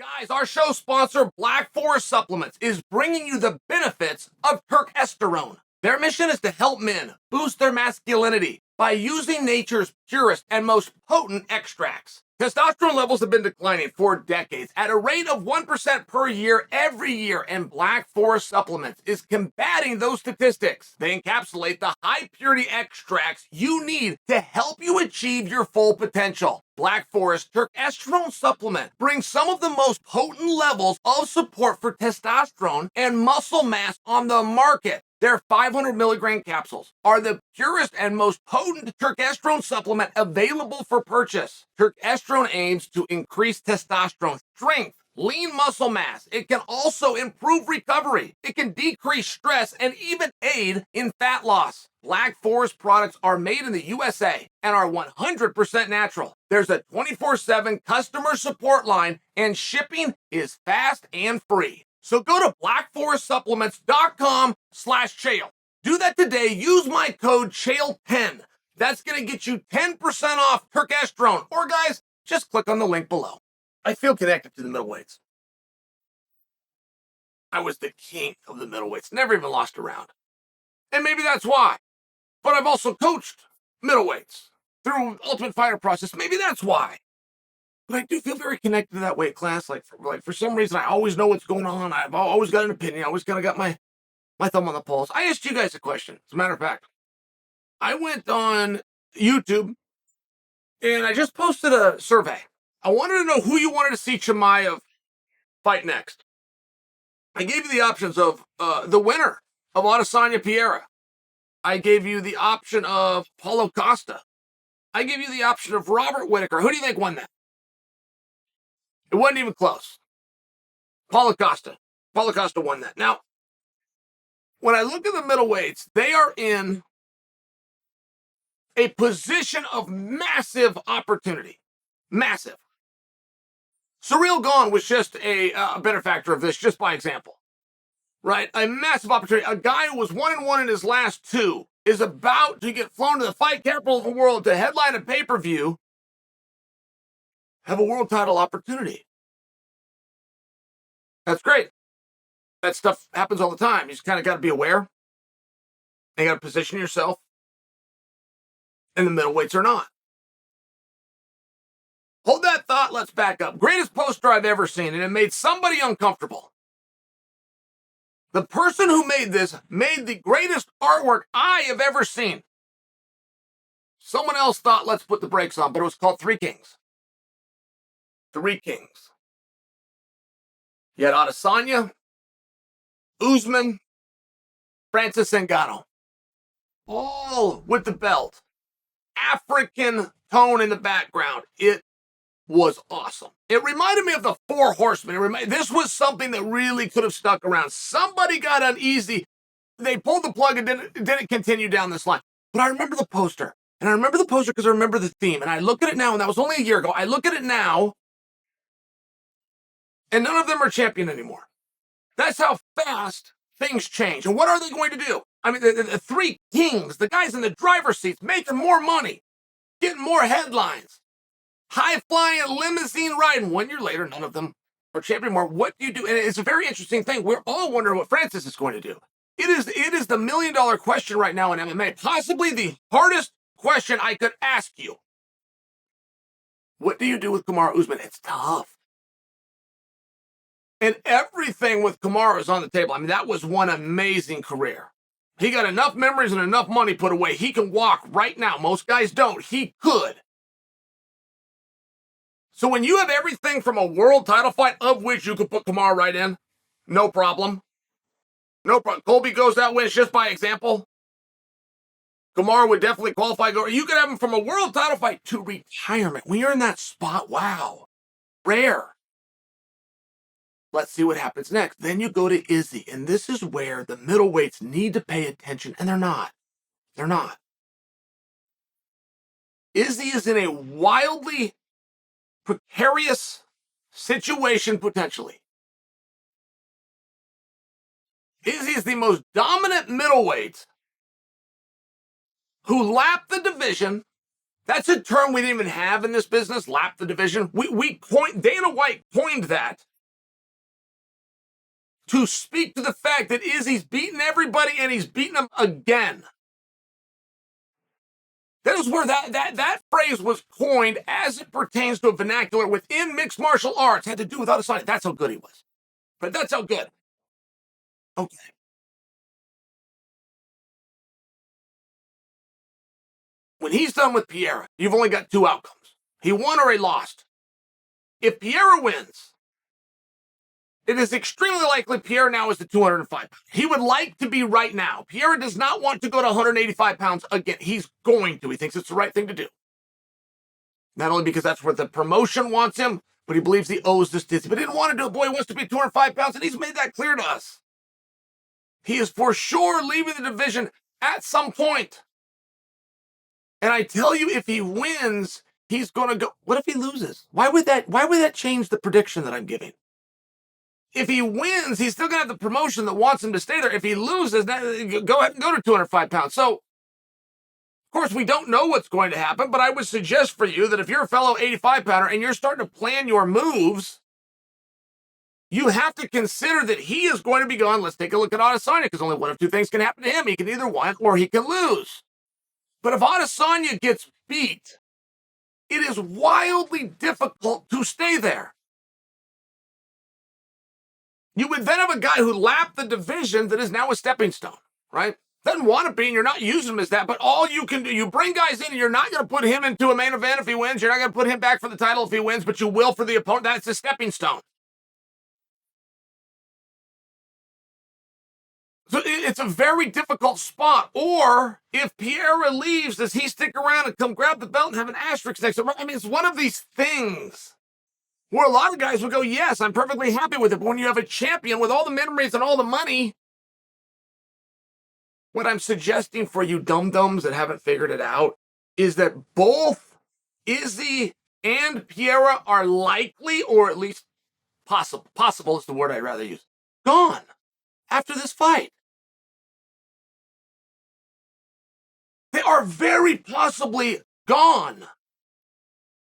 Guys, our show sponsor, Black Forest Supplements, is bringing you the benefits of testosterone. Their mission is to help men boost their masculinity by using nature's purest and most potent extracts. Testosterone levels have been declining for decades at a rate of 1% per year every year, and Black Forest Supplements is combating those statistics. They encapsulate the high-purity extracts you need to help you achieve your full potential. Black Forest Testosterone Supplement brings some of the most potent levels of support for testosterone and muscle mass on the market. Their 500 milligram capsules are the purest and most potent testosterone supplement available for purchase. Testosterone aims to increase testosterone strength, lean muscle mass. It can also improve recovery. It can decrease stress and even aid in fat loss. Black Forest products are made in the USA and are 100% natural. There's a 24/7 customer support line and shipping is fast and free. So go to blackforestsupplements.com/Chael. Do that today. Use my code Chael10. That's going to get you 10% off testosterone. Or guys, just click on the link below. I feel connected to the middleweights. I was the king of the middleweights. Never even lost a round. And maybe that's why. But I've also coached middleweights through Ultimate Fighter process. Maybe that's why. But I do feel very connected to that weight class. Like for some reason, I always know what's going on. I've always got an opinion. I always kind of got my thumb on the pulse. I asked you guys a question. As a matter of fact, I went on YouTube and I just posted a survey. I wanted to know who you wanted to see Chimaev fight next. I gave you the options of the winner of Adesanya Pereira. I gave you the option of Paulo Costa. I gave you the option of Robert Whittaker. Who do you think won that? It wasn't even close. Paulo Costa. Paulo Costa won that. Now, when I look at the middleweights, they are in a position of massive opportunity. Massive. Surreal Gone was just a benefactor of this, just by example. Right? A massive opportunity. A guy who was 1-1 in his last two is about to get flown to the fight capital of the world to headline a pay-per-view, have a world title opportunity. That's great. That stuff happens all the time. You just kind of got to be aware. You got to position yourself. And the middleweights are not. Hold that thought. Let's back up. Greatest poster I've ever seen, and it made somebody uncomfortable. The person who made this made the greatest artwork I have ever seen. Someone else thought, let's put the brakes on, but it was called Three Kings. Three Kings. You had Adesanya, Usman, Francis Ngannou. All with the belt. African tone in the background. It was awesome. It reminded me of the Four Horsemen. This was something that really could have stuck around. Somebody got uneasy. They pulled the plug and didn't continue down this line. But I remember the poster. And I remember the poster because I remember the theme. And I look at it now, and that was only a year ago. I look at it now, and none of them are champion anymore. That's how fast things change. And what are they going to do? I mean, the three kings, the guys in the driver's seats, making more money, getting more headlines. High-flying, limousine riding. 1 year later, none of them are champion anymore. What do you do? And it's a very interesting thing. We're all wondering what Francis is going to do. It is the million-dollar question right now in MMA. Possibly the hardest question I could ask you. What do you do with Kamaru Usman? It's tough. And everything with Kamaru is on the table. I mean, that was one amazing career. He got enough memories and enough money put away. He can walk right now. Most guys don't. He could. So when you have everything from a world title fight, of which you could put Kamaru right in, no problem. No problem. Colby goes that way, it's just by example. Kamaru would definitely qualify. You could have him from a world title fight to retirement. When you're in that spot, wow. Rare. Let's see what happens next. Then you go to Izzy, and this is where the middleweights need to pay attention, and they're not. They're not. Izzy is in a wildly precarious situation, potentially. Izzy is the most dominant middleweight who lapped the division. That's a term we didn't even have in this business, lap the division. Dana White coined that to speak to the fact that Izzy's beaten everybody and he's beaten them again. That is where that phrase was coined as it pertains to a vernacular within mixed martial arts. Had to do with Adesanya. That's how good he was. But that's how good. Okay. When he's done with Pereira, you've only got two outcomes. He won or he lost. If Pereira wins, it is extremely likely Pereira now is the 205 pound. He would like to be right now. Pereira does not want to go to 185 pounds again. He's going to. He thinks it's the right thing to do. Not only because that's where the promotion wants him, but he believes he owes this to. But he didn't want to do it. Boy, he wants to be 205 pounds, and he's made that clear to us. He is for sure leaving the division at some point. And I tell you, if he wins, he's going to go. What if he loses? Why would that change the prediction that I'm giving? If he wins, he's still going to have the promotion that wants him to stay there. If he loses, go ahead and go to 205 pounds. So, of course, we don't know what's going to happen, but I would suggest for you that if you're a fellow 85 pounder and you're starting to plan your moves, you have to consider that he is going to be gone. Let's take a look at Adesanya, because only one of two things can happen to him. He can either win or he can lose. But if Adesanya gets beat, it is wildly difficult to stay there. You would then have a guy who lapped the division that is now a stepping stone, right? Doesn't want to be, and you're not using him as that, but all you can do, you bring guys in, and you're not going to put him into a main event if he wins. You're not going to put him back for the title if he wins, but you will for the opponent. That's a stepping stone. So it's a very difficult spot. Or if Pereira leaves, does he stick around and come grab the belt and have an asterisk next to him? I mean, it's one of these things where a lot of guys will go, yes, I'm perfectly happy with it. But when you have a champion with all the memories and all the money, what I'm suggesting for you dum-dums that haven't figured it out is that both Izzy and Pereira are likely, or at least possible is the word I'd rather use, gone after this fight. They are very possibly gone.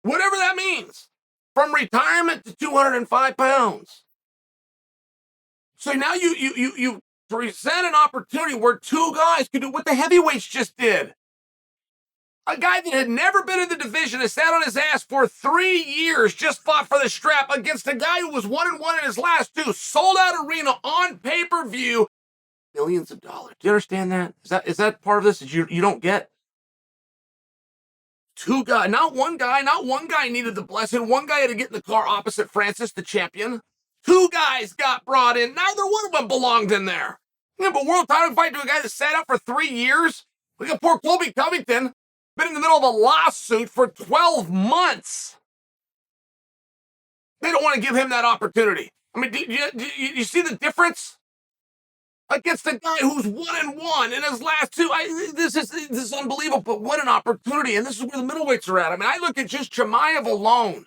Whatever that means. From retirement to 205 pounds. So now you present an opportunity where two guys could do what the heavyweights just did. A guy that had never been in the division has sat on his ass for 3 years, just fought for the strap against a guy who was 1-1 in his last two, sold out arena on pay-per-view, millions of dollars. Do you understand that? Is that part of this that you don't get? Two guys, not one guy needed the blessing. One guy had to get in the car opposite Francis, the champion. Two guys got brought in. Neither one of them belonged in there. You have a world title fight to a guy that sat out for 3 years. Look at poor Colby Covington. Been in the middle of a lawsuit for 12 months. They don't want to give him that opportunity. I mean, do you see the difference? Against a guy who's 1-1 in his last two. This is unbelievable, but what an opportunity. And this is where the middleweights are at. I mean, I look at just Chimaev alone.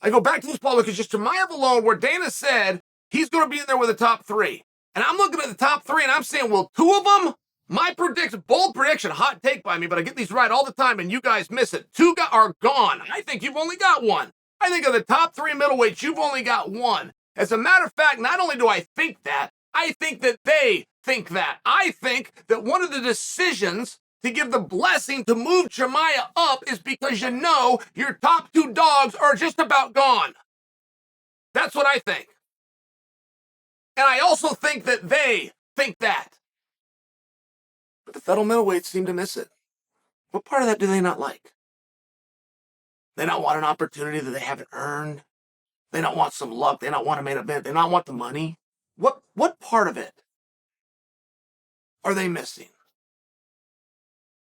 I go back to this, Paul, look at just Chimaev alone, where Dana said he's going to be in there with the top three. And I'm looking at the top three, and I'm saying, well, two of them, my prediction, bold prediction, hot take by me, but I get these right all the time, and you guys miss it. Two are gone. I think you've only got one. I think of the top three middleweights, you've only got one. As a matter of fact, not only do I think that, I think that they think that. I think that one of the decisions to give the blessing to move Chimaev up is because you know your top two dogs are just about gone. That's what I think. And I also think that they think that. But the fellow middleweights seem to miss it. What part of that do they not like? They not want an opportunity that they haven't earned. They don't want some luck. They don't want a main event. They don't want the money. What part of it are they missing?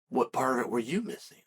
What part of it were you missing?